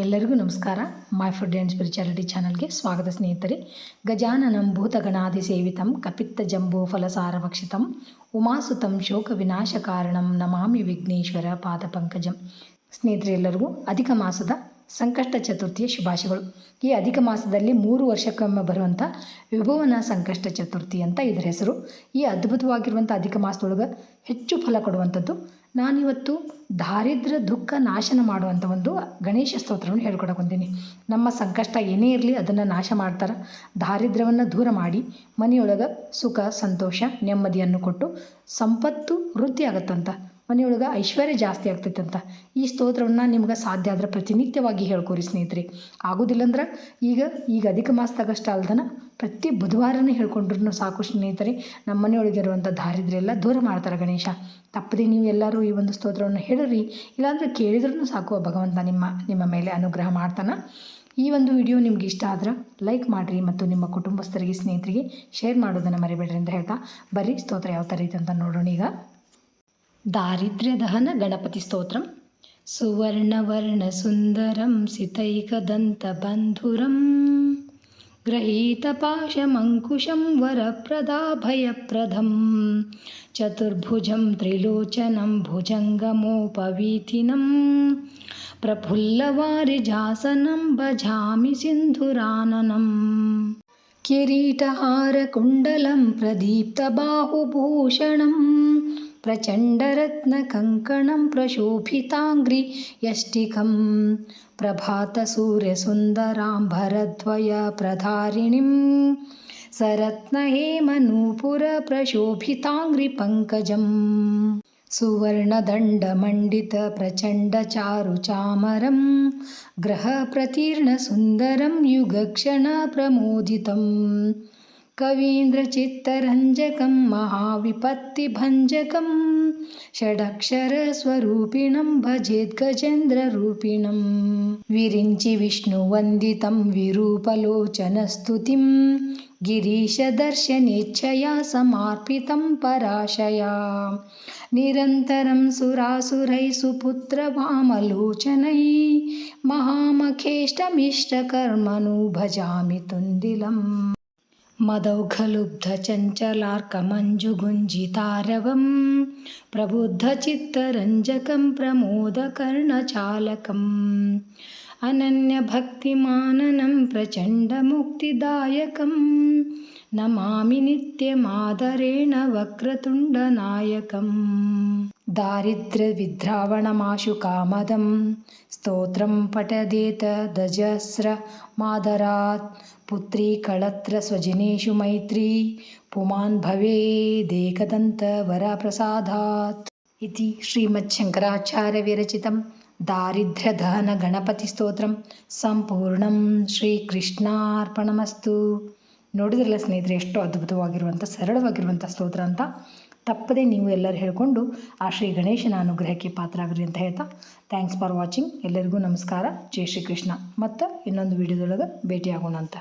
ಎಲ್ಲರಿಗೂ ನಮಸ್ಕಾರ. My food and spirituality ಚಾನಲ್ಗೆ ಸ್ವಾಗತ ಸ್ನೇಹಿತರೆ. ಗಜಾನನಂ ಭೂತಗಣಾದಿ ಸೇವಿತಂ ಕಪಿತ್ತ ಜಂಬೂ ಫಲಸಾರಭಕ್ಷಿತಂ ಉಮಾಸುತಂ ಶೋಕ ವಿನಾಶ ಕಾರಣಂ ನಮಾಮಿ ವಿಘ್ನೇಶ್ವರ ಪಾದ ಪಂಕಜಂ. ಸ್ನೇಹಿತರೆ, ಎಲ್ಲರಿಗೂ ಅಧಿಕ ಮಾಸದ ಸಂಕಷ್ಟ ಚತುರ್ಥಿಯ ಶುಭಾಶಯಗಳು. ಈ ಅಧಿಕ ಮಾಸದಲ್ಲಿ 3 ವರ್ಷಕ್ಕೊಮ್ಮೆ ಬರುವಂಥ ವಿಭುವನ ಸಂಕಷ್ಟ ಚತುರ್ಥಿ ಅಂತ ಇದರ ಹೆಸರು. ಈ ಅದ್ಭುತವಾಗಿರುವಂಥ ಅಧಿಕ ಮಾಸದೊಳಗೆ ಹೆಚ್ಚು ಫಲ ಕೊಡುವಂಥದ್ದು. ನಾನಿವತ್ತು ದಾರಿದ್ರ್ಯ ದುಃಖ ನಾಶನ ಮಾಡುವಂಥ ಒಂದು ಗಣೇಶ ಸ್ತೋತ್ರವನ್ನು ಹೇಳ್ಕೊಡಕೊಂತೀನಿ. ನಮ್ಮ ಸಂಕಷ್ಟ ಏನೇ ಇರಲಿ ಅದನ್ನು ನಾಶ ಮಾಡ್ತಾರೆ. ದಾರಿದ್ರ್ಯವನ್ನು ದೂರ ಮಾಡಿ ಮನೆಯೊಳಗೆ ಸುಖ ಸಂತೋಷ ನೆಮ್ಮದಿಯನ್ನು ಕೊಟ್ಟು ಸಂಪತ್ತು ವೃದ್ಧಿ ಆಗತ್ತಂತ, ಮನೆಯೊಳಗೆ ಐಶ್ವರ್ಯ ಜಾಸ್ತಿ ಆಗ್ತೈತಂತ. ಈ ಸ್ತೋತ್ರವನ್ನು ನಿಮ್ಗೆ ಸಾಧ್ಯ ಆದ್ರೆ ಪ್ರತಿನಿತ್ಯವಾಗಿ ಹೇಳ್ಕೊರಿ ಸ್ನೇಹಿತರೆ. ಆಗೋದಿಲ್ಲ ಅಂದ್ರೆ ಈಗ ಅಧಿಕ ಮಾಸದಾಗಷ್ಟು ಅಲ್ದನ ಪ್ರತಿ ಬುಧವಾರನೇ ಹೇಳ್ಕೊಂಡ್ರು ಸಾಕು ಸ್ನೇಹಿತರೆ. ನಮ್ಮ ಮನೆಯೊಳಗಿರುವಂಥ ದಾರಿದ್ರ್ಯ ಎಲ್ಲ ದೂರ ಮಾಡ್ತಾರೆ ಗಣೇಶ. ತಪ್ಪದೆ ನೀವು ಎಲ್ಲರೂ ಈ ಒಂದು ಸ್ತೋತ್ರವನ್ನು ಹೇಳಿರಿ, ಇಲ್ಲಾಂದರೆ ಕೇಳಿದ್ರೂ ಸಾಕು, ಭಗವಂತ ನಿಮ್ಮ ಮೇಲೆ ಅನುಗ್ರಹ ಮಾಡ್ತಾನೆ. ಈ ಒಂದು ವಿಡಿಯೋ ನಿಮ್ಗೆ ಇಷ್ಟ ಆದ್ರೆ ಲೈಕ್ ಮಾಡಿರಿ ಮತ್ತು ನಿಮ್ಮ ಕುಟುಂಬಸ್ಥರಿಗೆ ಸ್ನೇಹಿತರಿಗೆ ಶೇರ್ ಮಾಡೋದನ್ನು ಮರಿಬೇಡ್ರಿ ಅಂತ ಹೇಳ್ತಾ ಬರ್ರಿ ಸ್ತೋತ್ರ ಯಾವ ಥರ ಐತೆ ಅಂತ ನೋಡೋಣ. ಈಗ ದಾರಿದ್ರ್ಯ ದಹನ ಗಣಪತಿ ಸ್ತೋತ್ರಂ. ಸುವರ್ಣವರ್ಣ ಸುಂದರಂ ಸಿತೈಕದಂತ ಬಂಧುರಂ ಗೃಹೀತಪಾಶಮಂಕುಶಂ ವರಪ್ರದಾಭಯಪ್ರದಂ ಚತುರ್ಭುಜಂ ತ್ರಿಲೋಚನಂ ಭುಜಂಗಮೋಪವೀಥಿನಂ ಪ್ರಫುಲ್ಲವಾರಿಜಾಸನಂ ಭಜಾಮಿ ಸಿಂಧುರಾನನಂ ಕಿರೀಟಹಾರಕುಂಡಲಂ ಪ್ರದೀಪ್ತಬಾಹುಭೂಷಣಂ ಪ್ರಚಂಡರತ್ನಕಂಕಣಂ ಪ್ರಶೋಭಿತಾಂಗ್ರಿ ಯಷ್ಟಿಕಂ ಪ್ರಭಾತಸೂರ್ಯಸುಂದರಾಂಬರದ್ವಯ ಪ್ರಧಾರಿಣಿಂ ಸರತ್ನಹೇಮನೂಪುರ ಪ್ರಶೋಭಿತಾಂಗ್ರಿ ಪಂಕಜಂ ಸುವರ್ಣದಂಡಮಂಡಿತ ಪ್ರಚಂಡಚಾರು ಚಾಮರಂ ಗ್ರಹ ಪ್ರತೀರ್ಣ ಸುಂದರಂ ಯುಗಕ್ಷಣ ಪ್ರಮೋದಿತಂ ಕವೀಂದ್ರಚಿತ್ತರಂಜಕಂ ಮಹಾವಿಪತ್ತಿಭಂಜಕಂ ಷಡಕ್ಷರಸ್ವರೂಪಿಣಂ ಭಜೇದ್ಗಜೇಂದ್ರರೂಪಿಣಂ ವಿರಿಂಚಿ ವಿಷ್ಣುವಂದಿತಂ ವಿರೂಪಲೋಚನಸ್ತುತಿಂ ಗಿರೀಶದರ್ಶನೇಚ್ಛಯಾ ಸಮರ್ಪಿತಂ ಪರಾಶಯಾ ನಿರಂತರಂ ಸುರಾಸುರೈ ಸುಪುತ್ರವಾಮಲೋಚನೈ ಮಹಾಮಖೇಷ್ಟಮಿಷ್ಟಕರ್ಮನು ಭಜಾಮಿ ತುಂದಿಲಂ ಮದೌಘಲುಬ್ಧಚಂಚಲಾರ್ಕಮಂಜುಗುಂಜಿತಾರವಂ ಪ್ರಬುದ್ಧಚಿತ್ತರಂಜಕಂ ಪ್ರಮೋದಕರ್ಣಚಾಲಕಂ ಅನನ್ಯಭಕ್ತಿಮಾನನಂ ಪ್ರಚಂಡಮುಕ್ತಿದಾಯಕಂ ನಮಾಮಿ ನಿತ್ಯಮಾದರೇಣ ವಕ್ರತುಂಡನಾಯಕಂ ದಾರಿದ್ರ್ಯವಿದ್ರಾವಣಮಾಶು ಕಾಮದಂ ಸ್ತೋತ್ರಂ ಪಠದೇತ ದಜಸ್ರ ಮಾದರಾತ್ ಪುತ್ರಿ ಕಳತ್ರ ಸ್ವಜನೇಶು ಮೈತ್ರಿ ಪುಮಾನ್ ಭವೇದೇಕದಂತ ವರಪ್ರಸಾದಾತ್ ಇತಿ ಶ್ರೀಮಚ್ಶಂಕರಾಚಾರ್ಯ ವಿರಚಿತಂ ದಾರಿದ್ರ್ಯದಹನ ಗಣಪತಿ ಸ್ತೋತ್ರಂ ಸಂಪೂರ್ಣಂ. ಶ್ರೀಕೃಷ್ಣಾರ್ಪಣಮಸ್ತು. ನೋಡಿದ್ರಲ್ಲ ಸ್ನೇಹಿತರೆ, ಎಷ್ಟು ಅದ್ಭುತವಾಗಿರುವಂಥ ಸರಳವಾಗಿರುವಂಥ ಸ್ತೋತ್ರ ಅಂತ. ತಪ್ಪದೆ ನೀವು ಎಲ್ಲರೂ ಹೇಳ್ಕೊಂಡು ಆ ಶ್ರೀ ಗಣೇಶನ ಅನುಗ್ರಹಕ್ಕೆ ಪಾತ್ರ ಆಗ್ರಿ ಅಂತ ಹೇಳ್ತಾ ಥ್ಯಾಂಕ್ಸ್ ಫಾರ್ ವಾಚಿಂಗ್. ಎಲ್ಲರಿಗೂ ನಮಸ್ಕಾರ. ಜೈ ಶ್ರೀಕೃಷ್ಣ. ಮತ್ತು ಇನ್ನೊಂದು ವಿಡಿಯೋದೊಳಗೆ ಭೇಟಿಯಾಗೋಣ ಅಂತ.